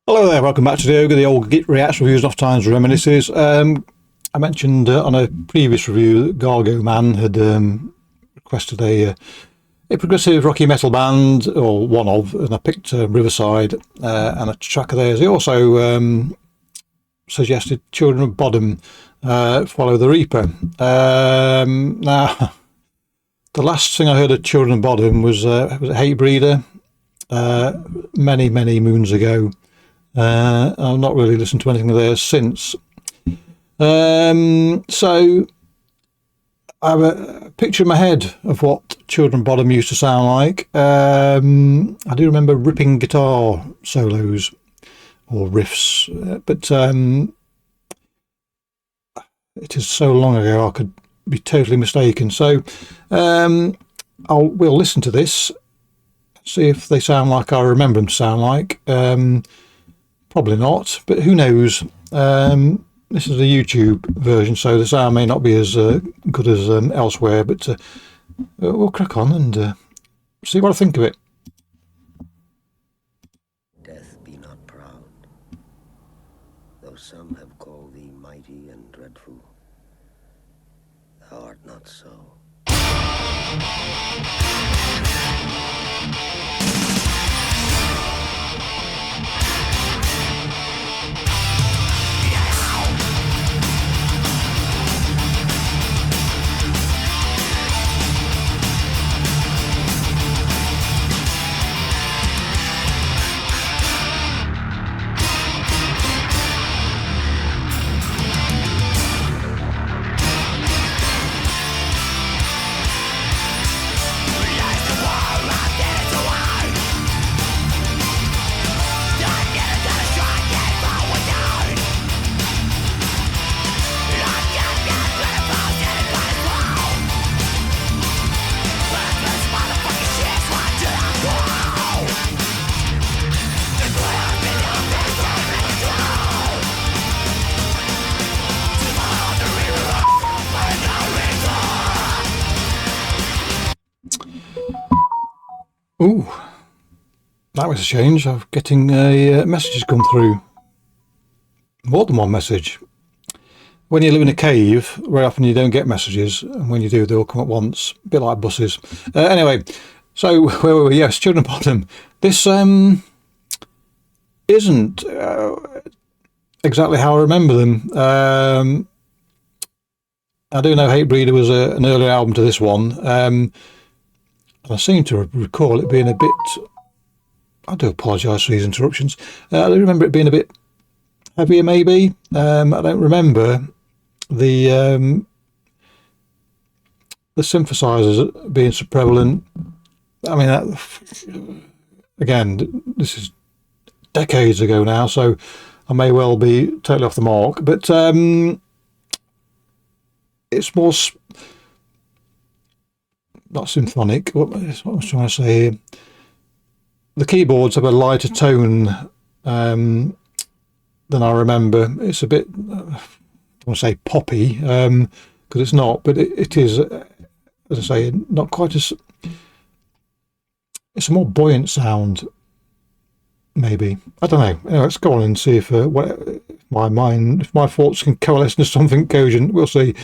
Hello there, welcome back to the Ogre, the old Git Reacts, Reviews, and Off Times Reminiscences. I mentioned on a previous review that Gargo Man had requested a progressive rocky metal band, or one of, and I picked Riverside and a track of theirs. He also suggested Children of Bodom, Follow the Reaper. Now, the last thing I heard of Children of Bodom was Hate Breeder many moons ago. I've not really listened to anything of theirs since. So I have a picture in my head of what Children of Bodom used to sound like. I do remember ripping guitar solos or riffs, but it is so long ago I could be totally mistaken. So we'll listen to this, see if they sound like I remember them to sound like. Probably not, but who knows. This is a YouTube version, so the sound may not be as good as elsewhere, but we'll crack on and see what I think of it. Death be not proud, though some have called thee mighty and dreadful. Thou art not so. Ooh, that was a change of getting messages come through. More than one message. When you live in a cave, very often you don't get messages, and when you do, they all come at once. A bit like buses. Anyway, so where were we? Yes, Children of Bodom. This isn't exactly how I remember them. I do know Hate Breeder was an earlier album to this one. I seem to recall it being a bit... I do apologise for these interruptions. I do remember it being a bit heavier, maybe. I don't remember the synthesizers being so prevalent. I mean, again, this is decades ago now, so I may well be totally off the mark. But it's more... not symphonic. What I was trying to say here. The keyboards have a lighter tone than I remember. It's a bit, I don't want to say poppy, because it's not, but it is, as I say, not quite as... It's a more buoyant sound, maybe. I don't know. Anyway, let's go on and see if if my thoughts can coalesce into something cogent. We'll see.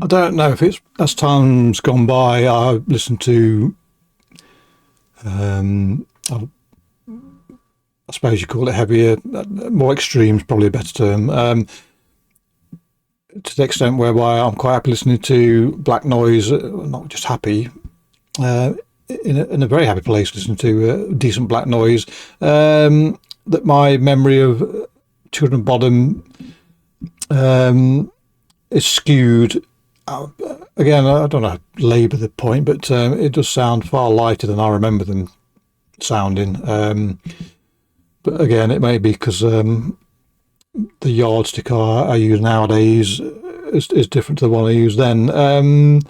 I don't know if it's as time's gone by. I listened to, I suppose you call it heavier, more extreme is probably a better term. To the extent whereby I'm quite happy listening to black noise, not just happy, in a very happy place listening to decent black noise. That my memory of Children of Bodom is skewed. Again, I don't know, labour the point, but it does sound far lighter than I remember them sounding. But again, it may be because the yardstick I use nowadays is different to the one I used then.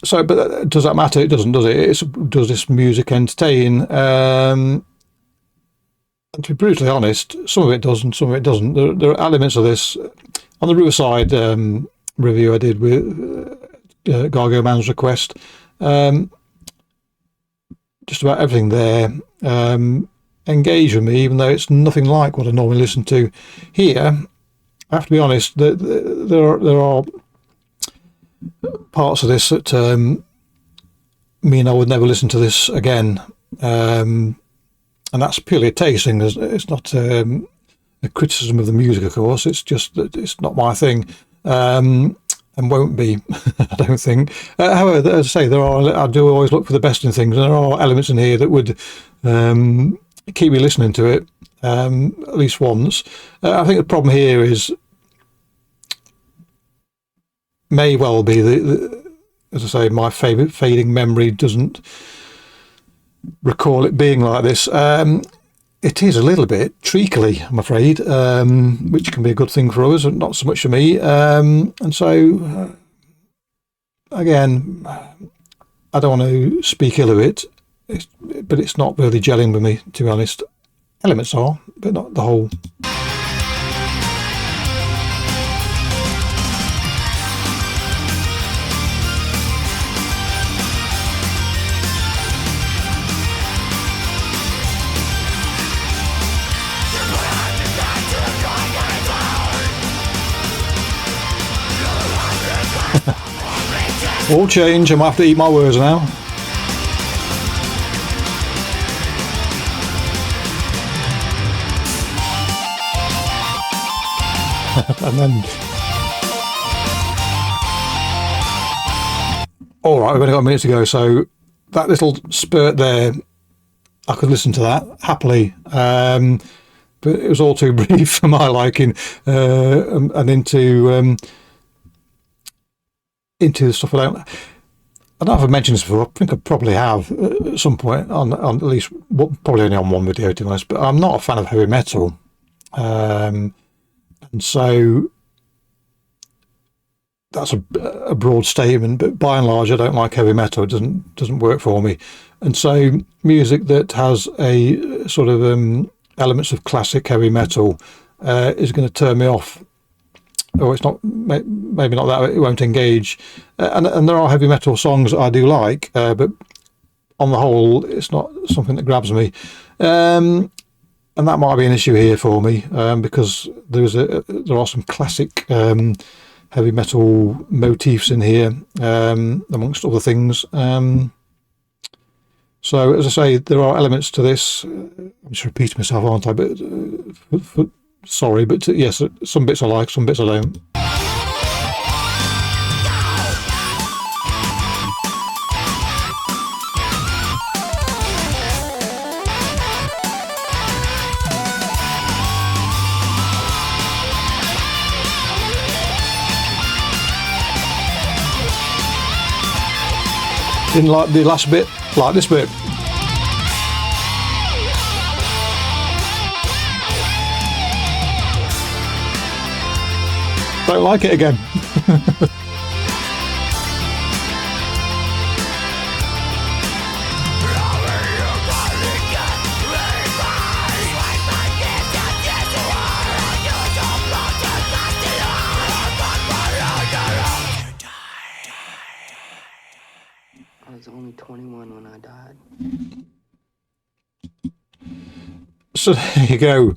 So, but does that matter? It doesn't, does it? Does this music entertain? And to be brutally honest, some of it does and some of it doesn't. There are elements of this. On the Riverside review I did with Gargo Man's request, just about everything there engage with me, even though it's nothing like what I normally listen to. Here, I have to be honest, there are parts of this that mean I would never listen to this again, and that's purely a taste thing. It's not a criticism of the music, of course. It's just that it's not my thing, and won't be. I don't think. However, as I say, I do always look for the best in things, and there are elements in here that would keep me listening to it at least once. I think the problem here may well be as I say, my favourite fading memory doesn't recall it being like this. It is a little bit treacly, I'm afraid, which can be a good thing for others, not so much for me. And so, again, I don't want to speak ill of it, but it's not really gelling with me, to be honest. Elements are, but not the whole. All change, I might have to eat my words now. And then, all right, we've only got a minute to go, so that little spurt there, I could listen to that happily, but it was all too brief for my liking, and into the stuff I don't know if I've mentioned this before. I think I probably have at some point on at least, probably only on one video, to be honest, but I'm not a fan of heavy metal, and so that's a broad statement, but by and large I don't like heavy metal. It doesn't work for me, and so music that has a sort of elements of classic heavy metal is going to turn me off. Or it's not, maybe not that, it won't engage. And there are heavy metal songs that I do like, but on the whole, it's not something that grabs me. And that might be an issue here for me, because there are some classic heavy metal motifs in here, amongst other things. So, as I say, there are elements to this. I'm just repeating myself, aren't I? But sorry, but yes, some bits I like, some bits I don't. Didn't like the last bit, like this bit. Don't like it again. I was only 21 when I died. So there you go.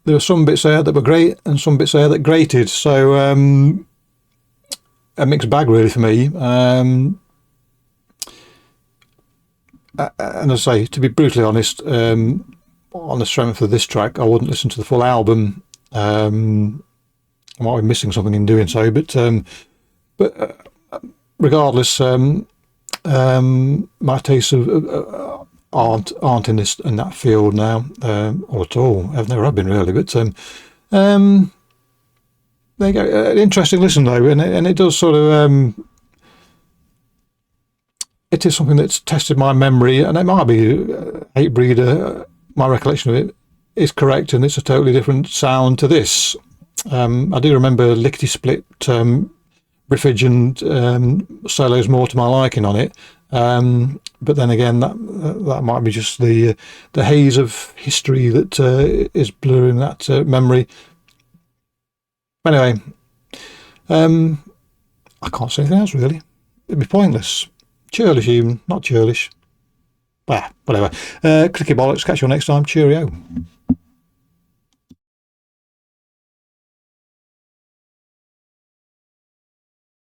There were some bits there that were great and some bits there that grated. So a mixed bag really for me. And as I say, to be brutally honest, on the strength of this track, I wouldn't listen to the full album. I might be missing something in doing so, but regardless, my tastes aren't in that field now, or at all. I've never have been really, but there you go. An interesting listen though, and it does sort of. It is something that's tested my memory, and it might be Hatebreeder. My recollection of it is correct, and it's a totally different sound to this. I do remember lickety split riffage and solos more to my liking on it, but then again, that might be just the haze of history that is blurring that memory. Anyway, I can't say anything else really. It'd be pointless. Churlish even, not churlish. Bah, whatever. Clicky bollocks. Catch you next time. Cheerio.